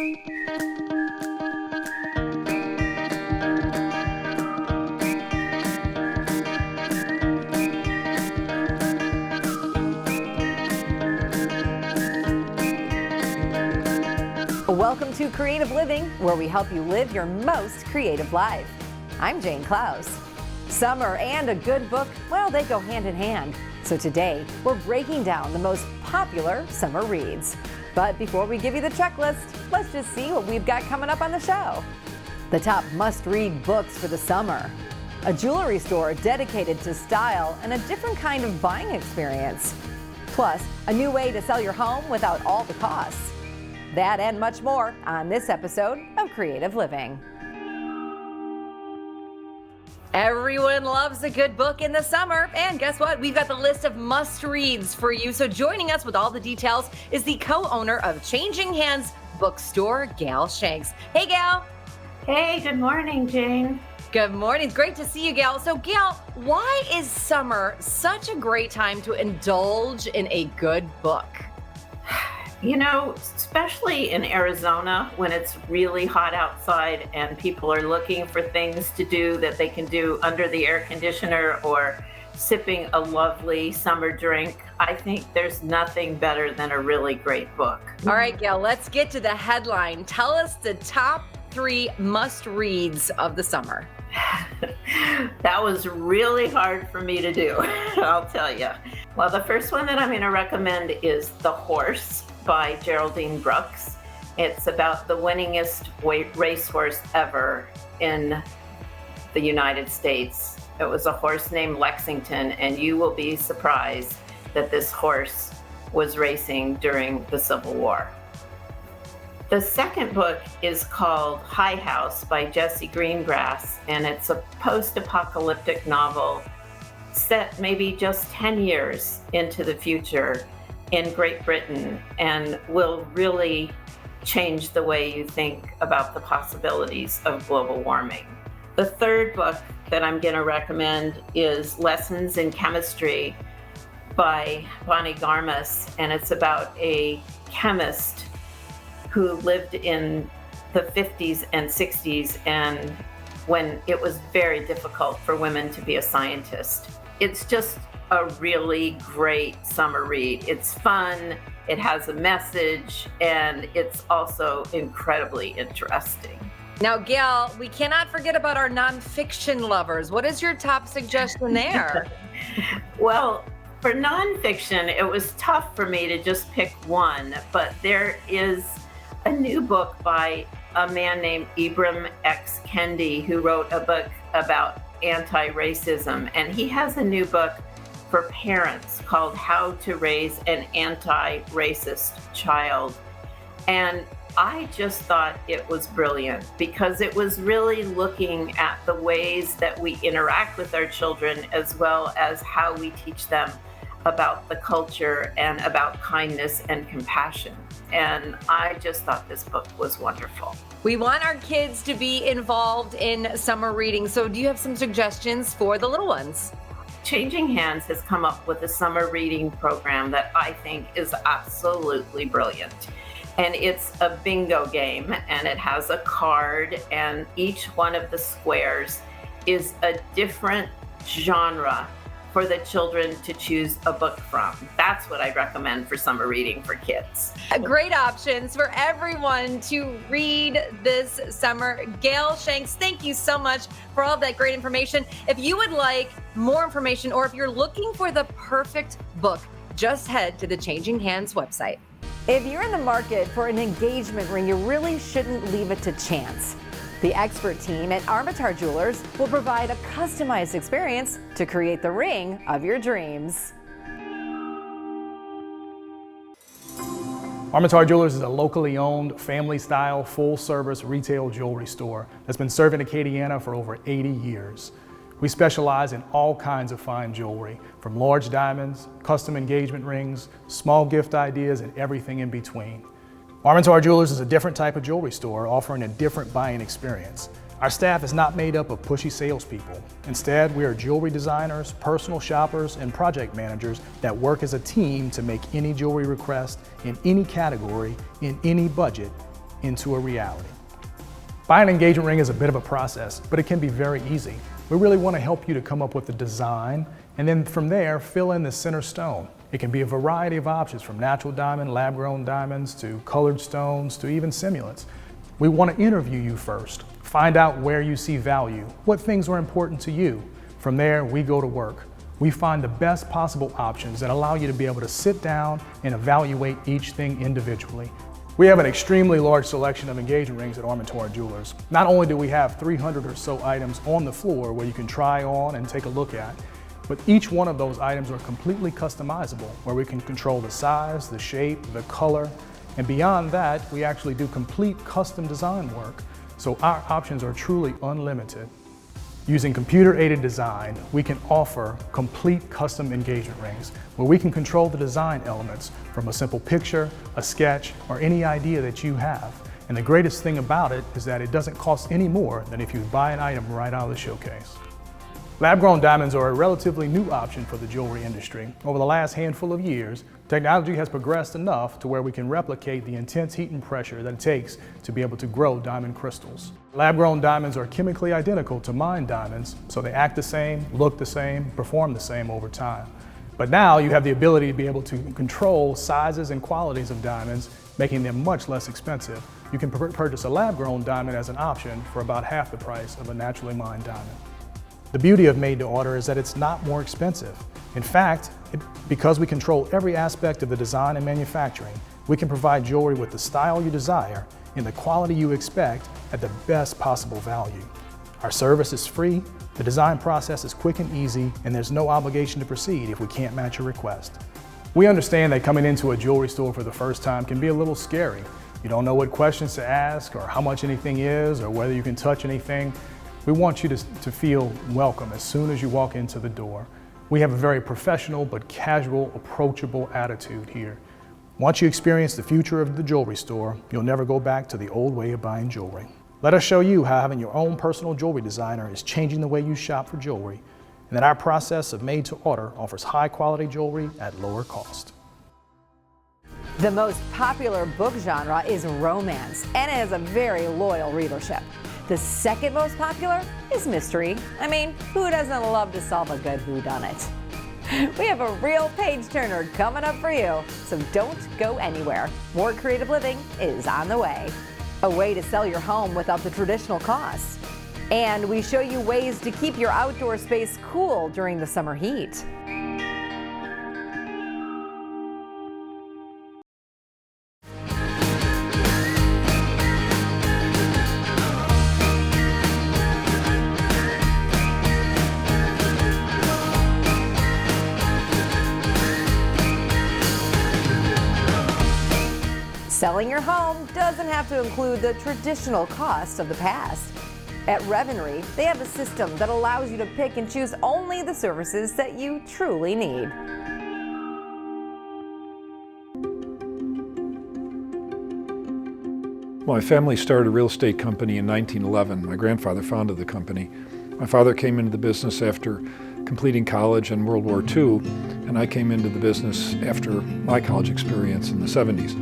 Welcome to Creative Living, where we help you live your most creative life. I'm Jane Klaus. Summer and a good book, well, they go hand in hand. So today, we're breaking down the most popular summer reads. But before we give you the checklist, let's just see what we've got coming up on the show. The top must-read books for the summer. A jewelry store dedicated to style and a different kind of buying experience. Plus, a new way to sell your home without all the costs. That and much more on this episode of Creative Living. Everyone loves a good book in the summer, and guess what? We've got the list of must-reads for you. So joining us with all the details is the co-owner of Changing Hands Bookstore, Gail Shanks. Hey, Gail. Hey, good morning, Jane. Good morning. It's great to see you, Gail. So, Gail, why is summer such a great time to indulge in a good book? You know, especially in Arizona when it's really hot outside and people are looking for things to do that they can do under the air conditioner or sipping a lovely summer drink, I think there's nothing better than a really great book. All right, Gail, let's get to the headline. Tell us the top 3 must-reads of the summer. That was really hard for me to do, I'll tell you. Well, the first one that I'm going to recommend is The Horse by Geraldine Brooks. It's about the winningest racehorse ever in the United States. It was a horse named Lexington, and you will be surprised that this horse was racing during the Civil War. The second book is called High House by Jessie Greengrass, and it's a post-apocalyptic novel set maybe just 10 years into the future in Great Britain, and will really change the way you think about the possibilities of global warming. The third book that I'm going to recommend is Lessons in Chemistry by Bonnie Garmus, and it's about a chemist who lived in the 50s and 60s, and when it was very difficult for women to be a scientist. It's just a really great summer read. It's fun, it has a message, and it's also incredibly interesting. Now, Gail, we cannot forget about our nonfiction lovers. What is your top suggestion there? Well, for nonfiction, it was tough for me to just pick one, but there is a new book by a man named Ibram X. Kendi, who wrote a book about anti-racism, and he has a new book for parents called How to Raise an Anti-Racist Child. And I just thought it was brilliant because it was really looking at the ways that we interact with our children as well as how we teach them about the culture and about kindness and compassion. And I just thought this book was wonderful. We want our kids to be involved in summer reading. So do you have some suggestions for the little ones? Changing Hands has come up with a summer reading program that I think is absolutely brilliant. And it's a bingo game, and it has a card, and each one of the squares is a different genre for the children to choose a book from. That's what I'd recommend for summer reading for kids. Great options for everyone to read this summer. Gail Shanks, thank you so much for all of that great information. If you would like more information, or if you're looking for the perfect book, just head to the Changing Hands website. If you're in the market for an engagement ring, you really shouldn't leave it to chance. The expert team at Armitage Jewelers will provide a customized experience to create the ring of your dreams. Armitage Jewelers is a locally owned, family-style, full-service retail jewelry store that's been serving Acadiana for over 80 years. We specialize in all kinds of fine jewelry, from large diamonds, custom engagement rings, small gift ideas, and everything in between. Armitage Jewelers is a different type of jewelry store offering a different buying experience. Our staff is not made up of pushy salespeople. Instead, we are jewelry designers, personal shoppers, and project managers that work as a team to make any jewelry request in any category, in any budget, into a reality. Buying an engagement ring is a bit of a process, but it can be very easy. We really want to help you to come up with the design, and then from there, fill in the center stone. It can be a variety of options, from natural diamond, lab-grown diamonds, to colored stones, to even simulants. We want to interview you first, find out where you see value, what things are important to you. From there, we go to work. We find the best possible options that allow you to be able to sit down and evaluate each thing individually. We have an extremely large selection of engagement rings at Armentor Jewelers. Not only do we have 300 or so items on the floor where you can try on and take a look at, but each one of those items are completely customizable, where we can control the size, the shape, the color, and beyond that, we actually do complete custom design work, so our options are truly unlimited. Using computer-aided design, we can offer complete custom engagement rings where we can control the design elements from a simple picture, a sketch, or any idea that you have. And the greatest thing about it is that it doesn't cost any more than if you buy an item right out of the showcase. Lab-grown diamonds are a relatively new option for the jewelry industry. Over the last handful of years, technology has progressed enough to where we can replicate the intense heat and pressure that it takes to be able to grow diamond crystals. Lab-grown diamonds are chemically identical to mined diamonds, so they act the same, look the same, perform the same over time. But now you have the ability to be able to control sizes and qualities of diamonds, making them much less expensive. You can purchase a lab-grown diamond as an option for about half the price of a naturally mined diamond. The beauty of made to order is that it's not more expensive. In fact, because we control every aspect of the design and manufacturing, we can provide jewelry with the style you desire in the quality you expect at the best possible value. Our service is free, the design process is quick and easy, and there's no obligation to proceed if we can't match your request. We understand that coming into a jewelry store for the first time can be a little scary. You don't know what questions to ask, or how much anything is, or whether you can touch anything. We want you to feel welcome as soon as you walk into the door. We have a very professional but casual, approachable attitude here. Once you experience the future of the jewelry store, you'll never go back to the old way of buying jewelry. Let us show you how having your own personal jewelry designer is changing the way you shop for jewelry, and that our process of made to order offers high quality jewelry at lower cost. The most popular book genre is romance, and it has a very loyal readership. The second most popular is mystery. I mean, who doesn't love to solve a good whodunit? We have a real page turner coming up for you, so don't go anywhere. More creative living is on the way. A way to sell your home without the traditional costs. And we show you ways to keep your outdoor space cool during the summer heat. Selling your home doesn't have to include the traditional costs of the past. At Revury, they have a system that allows you to pick and choose only the services that you truly need. My family started a real estate company in 1911. My grandfather founded the company. My father came into the business after completing college and World War II, and I came into the business after my college experience in the 70s.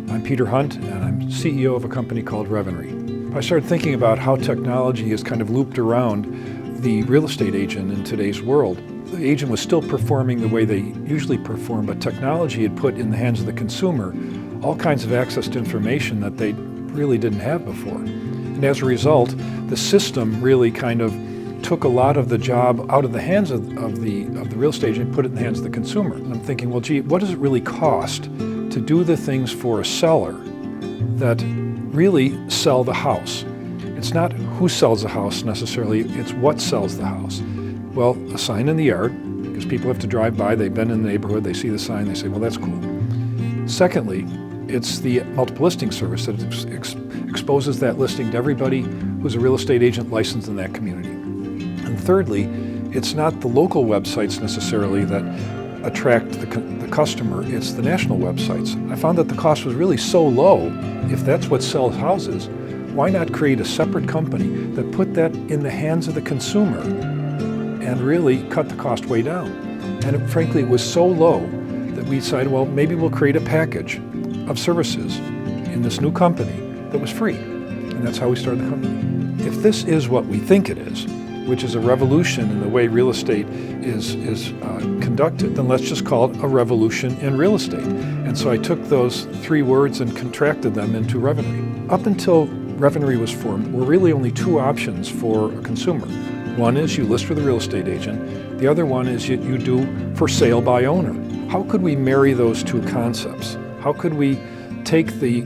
I'm Peter Hunt, and I'm CEO of a company called Revury. I started thinking about how technology has kind of looped around the real estate agent in today's world. The agent was still performing the way they usually perform, but technology had put in the hands of the consumer all kinds of access to information that they really didn't have before. And as a result, the system really kind of took a lot of the job out of the hands of the real estate agent and put it in the hands of the consumer. And I'm thinking, well, gee, what does it really cost to do the things for a seller that really sell the house? It's not who sells the house necessarily, it's what sells the house. Well, a sign in the yard, because people have to drive by, they've been in the neighborhood, they see the sign, they say, well, that's cool. Secondly, it's the multiple listing service that exposes that listing to everybody who's a real estate agent licensed in that community. And thirdly, it's not the local websites necessarily that attract the customer, it's the national websites. I found that the cost was really so low. If that's what sells houses, why not create a separate company that put that in the hands of the consumer and really cut the cost way down? And frankly, it was so low that we decided, well, maybe we'll create a package of services in this new company that was free. And that's how we started the company. If this is what we think it is, which is a revolution in the way real estate is conducted, then let's just call it a revolution in real estate. And so I took those three words and contracted them into Revury. Up until Revury was formed, were really only two options for a consumer. One is you list with a real estate agent. The other one is you do for sale by owner. How could we marry those two concepts? How could we take the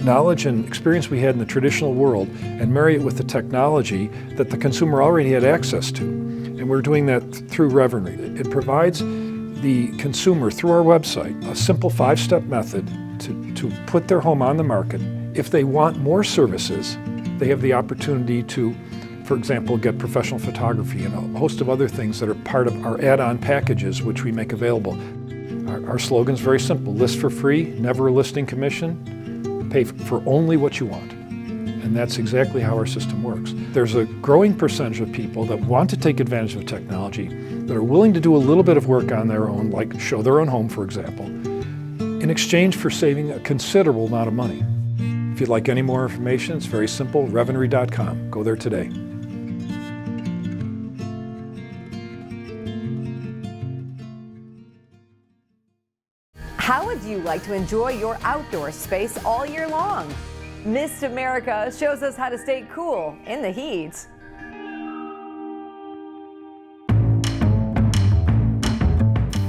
knowledge and experience we had in the traditional world and marry it with the technology that the consumer already had access to? And we're doing that through Revury. It provides the consumer, through our website, a simple 5-step method to put their home on the market. If they want more services, they have the opportunity to, for example, get professional photography and a host of other things that are part of our add-on packages which we make available. Our slogan is very simple: list for free, never a listing commission, pay for only what you want. And that's exactly how our system works. There's a growing percentage of people that want to take advantage of technology, that are willing to do a little bit of work on their own, like show their own home, for example, in exchange for saving a considerable amount of money. If you'd like any more information, it's very simple, revury.com. Go there today. How would you like to enjoy your outdoor space all year long? Mist America shows us how to stay cool in the heat.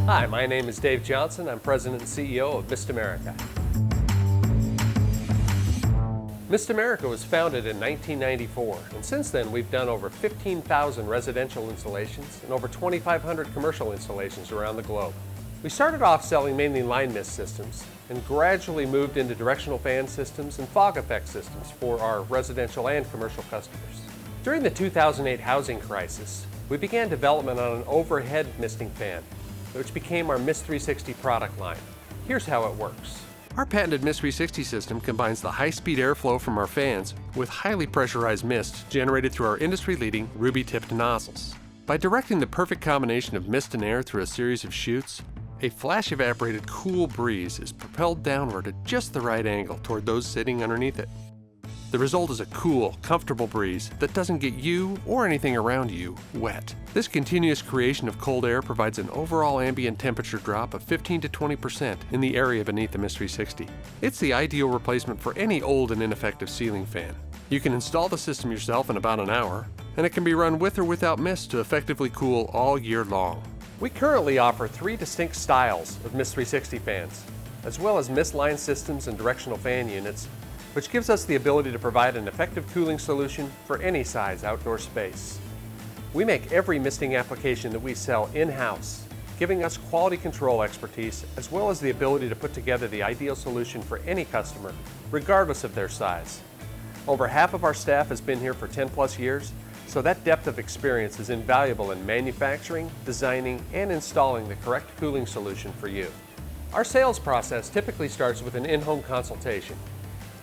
Hi, my name is Dave Johnson. I'm President and CEO of Mist America. Mist America was founded in 1994, and since then we've done over 15,000 residential installations and over 2,500 commercial installations around the globe. We started off selling mainly line mist systems and gradually moved into directional fan systems and fog effect systems for our residential and commercial customers. During the 2008 housing crisis, we began development on an overhead misting fan, which became our Mist 360 product line. Here's how it works. Our patented Mist 360 system combines the high-speed airflow from our fans with highly pressurized mist generated through our industry-leading ruby-tipped nozzles. By directing the perfect combination of mist and air through a series of chutes, a flash evaporated cool breeze is propelled downward at just the right angle toward those sitting underneath it. The result is a cool, comfortable breeze that doesn't get you or anything around you wet. This continuous creation of cold air provides an overall ambient temperature drop of 15 to 20% in the area beneath the Mist 360. It's the ideal replacement for any old and ineffective ceiling fan. You can install the system yourself in about an hour, and it can be run with or without mist to effectively cool all year long. We currently offer 3 distinct styles of Mist 360 fans, as well as mist line systems and directional fan units, which gives us the ability to provide an effective cooling solution for any size outdoor space. We make every misting application that we sell in-house, giving us quality control expertise as well as the ability to put together the ideal solution for any customer, regardless of their size. Over half of our staff has been here for 10+ years, so that depth of experience is invaluable in manufacturing, designing, and installing the correct cooling solution for you. Our sales process typically starts with an in-home consultation,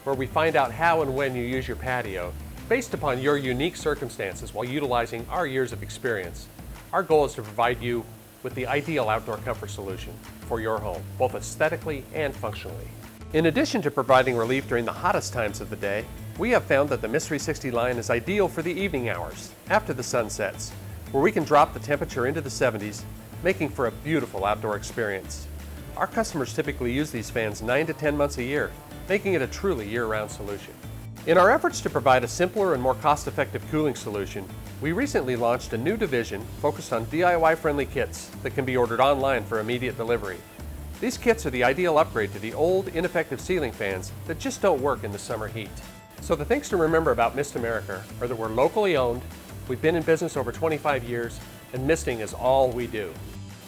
where we find out how and when you use your patio based upon your unique circumstances while utilizing our years of experience. Our goal is to provide you with the ideal outdoor comfort solution for your home, both aesthetically and functionally. In addition to providing relief during the hottest times of the day, we have found that the Mist 360 line is ideal for the evening hours, after the sun sets, where we can drop the temperature into the 70s, making for a beautiful outdoor experience. Our customers typically use these fans 9 to 10 months a year, making it a truly year-round solution. In our efforts to provide a simpler and more cost-effective cooling solution, we recently launched a new division focused on DIY-friendly kits that can be ordered online for immediate delivery. These kits are the ideal upgrade to the old, ineffective ceiling fans that just don't work in the summer heat. So the things to remember about Mist America are that we're locally owned, we've been in business over 25 years, and misting is all we do.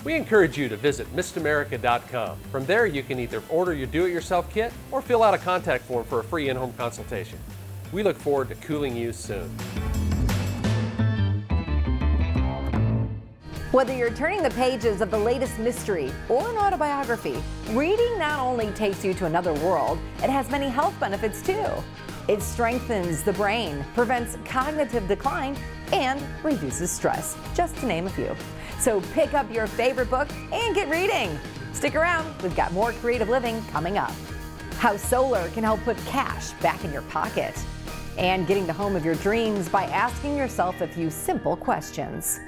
We encourage you to visit mistamerica.com. From there, you can either order your do-it-yourself kit or fill out a contact form for a free in-home consultation. We look forward to cooling you soon. Whether you're turning the pages of the latest mystery or an autobiography, reading not only takes you to another world, it has many health benefits too. It strengthens the brain, prevents cognitive decline, and reduces stress, just to name a few. So pick up your favorite book and get reading. Stick around, we've got more creative living coming up. how solar can help put cash back in your pocket, and getting the home of your dreams by asking yourself a few simple questions.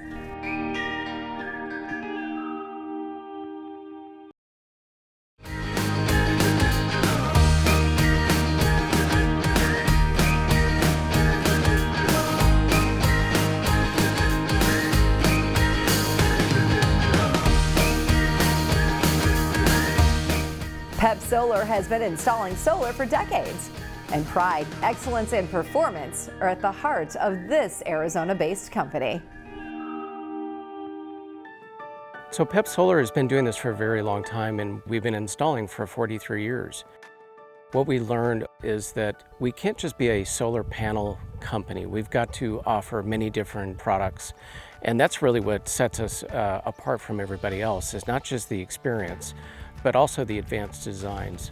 Pep Solar has been installing solar for decades, and pride, excellence, and performance are at the heart of this Arizona-based company. So Pep Solar has been doing this for a very long time, and we've been installing for 43 years. What we learned is that we can't just be a solar panel company. We've got to offer many different products, and that's really what sets us apart from everybody else, is not just the experience, but also the advanced designs.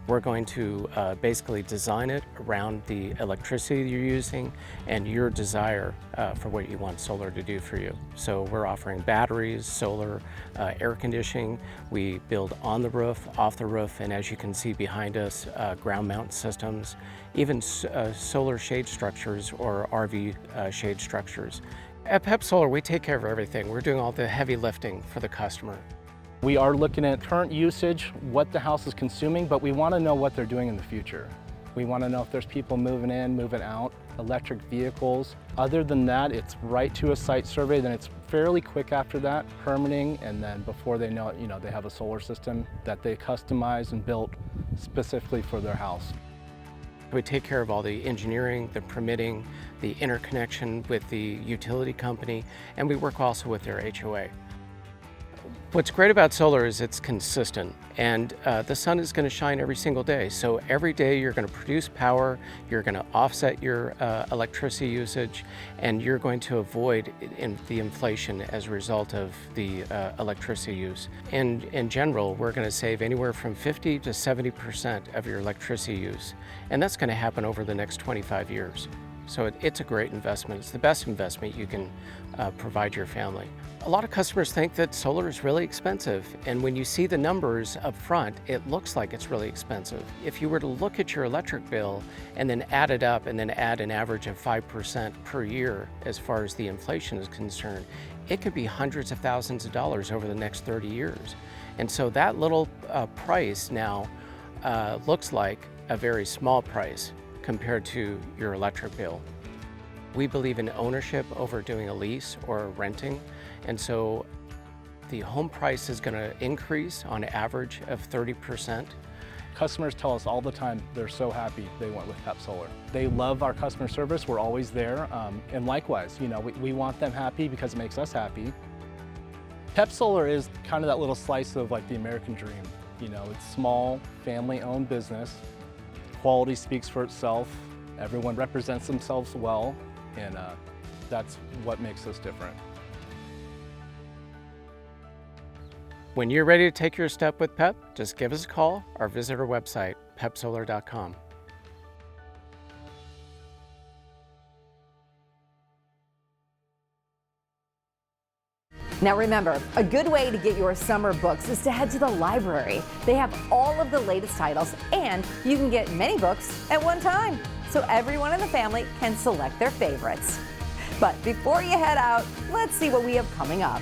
We're going to basically design it around the electricity you're using and your desire for what you want solar to do for you. So we're offering batteries, solar, air conditioning. We build on the roof, off the roof, and as you can see behind us, ground mount systems, even solar shade structures or RV shade structures. At Pep Solar, we take care of everything. We're doing all the heavy lifting for the customer. We are looking at current usage, what the house is consuming, but we want to know what they're doing in the future. We want to know if there's people moving in, moving out, electric vehicles. Other than that, it's right to a site survey, then it's fairly quick after that, permitting, and then before they know it, they have a solar system that they customize and built specifically for their house. We take care of all the engineering, the permitting, the interconnection with the utility company, and we work also with their HOA. What's great about solar is it's consistent, and the sun is going to shine every single day. So every day you're going to produce power, you're going to offset your electricity usage, and you're going to avoid the inflation as a result of the electricity use. And in general, we're going to save anywhere from 50 to 70% of your electricity use, and that's going to happen over the next 25 years. So it's a great investment. It's the best investment you can provide your family. A lot of customers think that solar is really expensive, and when you see the numbers up front, it looks like it's really expensive. If you were to look at your electric bill and then add it up and then add an average of 5% per year as far as the inflation is concerned, it could be hundreds of thousands of dollars over the next 30 years. And so that little price now looks like a very small price compared to your electric bill. We believe in ownership over doing a lease or renting, and so the home price is going to increase on average of 30%. Customers tell us all the time they're so happy they went with Pep Solar. They love our customer service, we're always there, and likewise, we want them happy because it makes us happy. Pep Solar is kind of that little slice of like the American dream. It's small, family-owned business. Quality speaks for itself. Everyone represents themselves well, and that's what makes us different. When you're ready to take your step with Pep, just give us a call or visit our website, pepsolar.com. Now remember, a good way to get your summer books is to head to the library. They have all of the latest titles, and you can get many books at one time, so everyone in the family can select their favorites. But before you head out, let's see what we have coming up.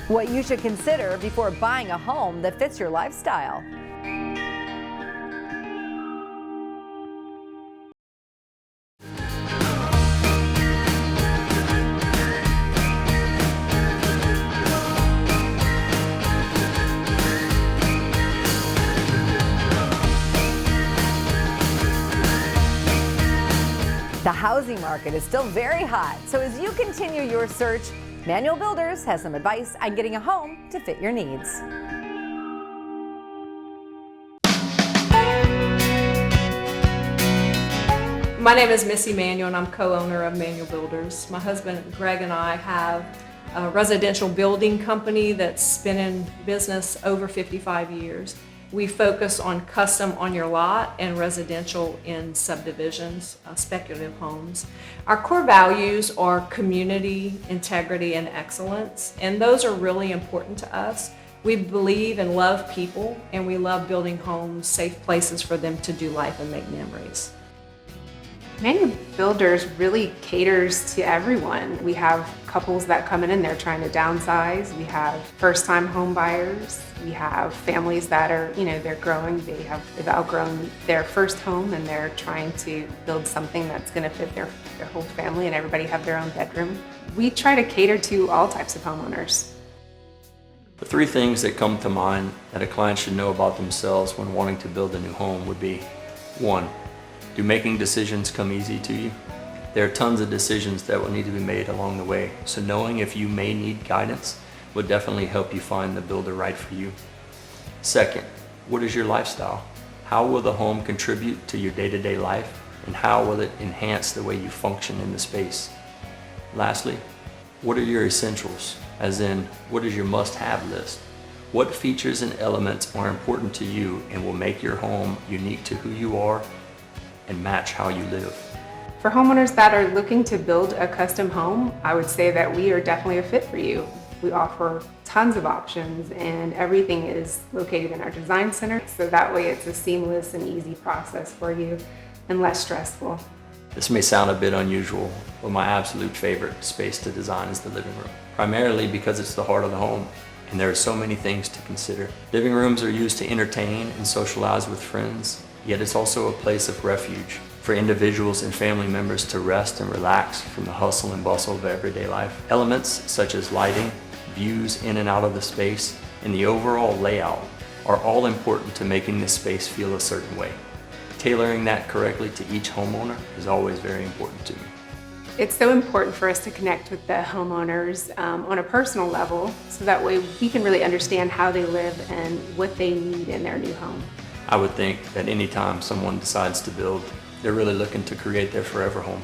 What you should consider before buying a home that fits your lifestyle. The housing market is still very hot, so as you continue your search, Manual Builders has some advice on getting a home to fit your needs. My name is Missy Manuel, and I'm co-owner of Manual Builders. My husband Greg and I have a residential building company that's been in business over 55 years. We focus on custom on your lot and residential in subdivisions, speculative homes. Our core values are community, integrity, and excellence, and those are really important to us. We believe and love people, and we love building homes, safe places for them to do life and make memories. Manual Builders really caters to everyone. We have couples that come in and they're trying to downsize. We have first-time home buyers. We have families that are, they're growing. They've outgrown their first home and they're trying to build something that's going to fit their whole family and everybody have their own bedroom. We try to cater to all types of homeowners. The three things that come to mind that a client should know about themselves when wanting to build a new home would be: 1. Do making decisions come easy to you? There are tons of decisions that will need to be made along the way, so knowing if you may need guidance would definitely help you find the builder right for you. 2nd, what is your lifestyle? How will the home contribute to your day-to-day life, and how will it enhance the way you function in the space? Lastly, what are your essentials? As in, what is your must-have list? What features and elements are important to you and will make your home unique to who you are and match how you live? For homeowners that are looking to build a custom home, I would say that we are definitely a fit for you. We offer tons of options and everything is located in our design center, so that way it's a seamless and easy process for you and less stressful. This may sound a bit unusual, but my absolute favorite space to design is the living room, primarily because it's the heart of the home and there are so many things to consider. Living rooms are used to entertain and socialize with friends, yet it's also a place of refuge for individuals and family members to rest and relax from the hustle and bustle of everyday life. Elements such as lighting, views in and out of the space, and the overall layout are all important to making this space feel a certain way. Tailoring that correctly to each homeowner is always very important to me. It's so important for us to connect with the homeowners on a personal level, so that way we can really understand how they live and what they need in their new home. I would think that anytime someone decides to build, they're really looking to create their forever home.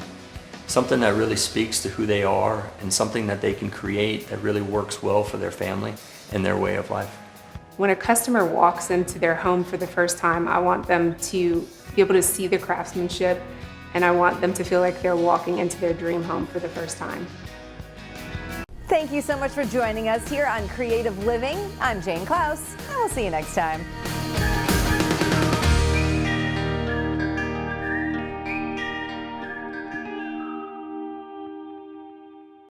Something that really speaks to who they are and something that they can create that really works well for their family and their way of life. When a customer walks into their home for the first time, I want them to be able to see the craftsmanship, and I want them to feel like they're walking into their dream home for the first time. Thank you so much for joining us here on Creative Living. I'm Jane Klaus, and we'll see you next time.